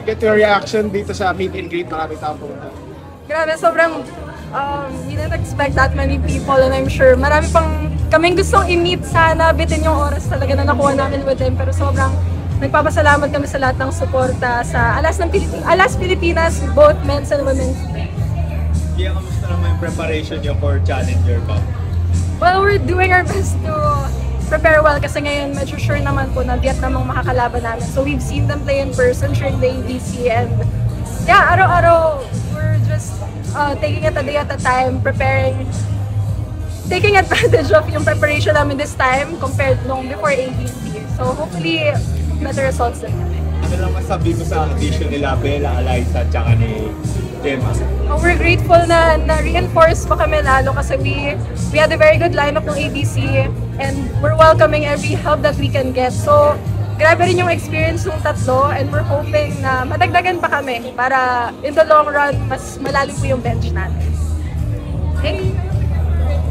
get your reaction dito sa meet and greet. Maraming tao pumunta. Grabe, sobrang we didn't expect that many people and I'm sure marami pang kaming gustong i-meet sana, bitin yung oras talaga na nakuha namin with them, pero sobrang nagpapasalamat kami sa lahat ng suporta sa Alas Pilipinas, both men's and women's. Kaya kamusta naman yung preparation niyo for Challenger Cup? Well, we're doing our best to prepare well kasi ngayon medyo sure naman po na Vietnam ang makakalaban namin. So we've seen them play in person during the ABC and yeah, araw-araw we're just taking it a day at a time, taking advantage of yung preparation namin this time compared nung before ABC. So hopefully, better results din kami. Ano lang masabi mo sa audition nila Bella, Eliza, at saka ni Gemma? We're grateful na reinforce pa kami lalo kasi we had a very good lineup ng ABC and we're welcoming every help that we can get. So, grabe rin yung experience ng tatlo and we're hoping na madagdagan pa kami para in the long run, mas malalim po yung bench natin.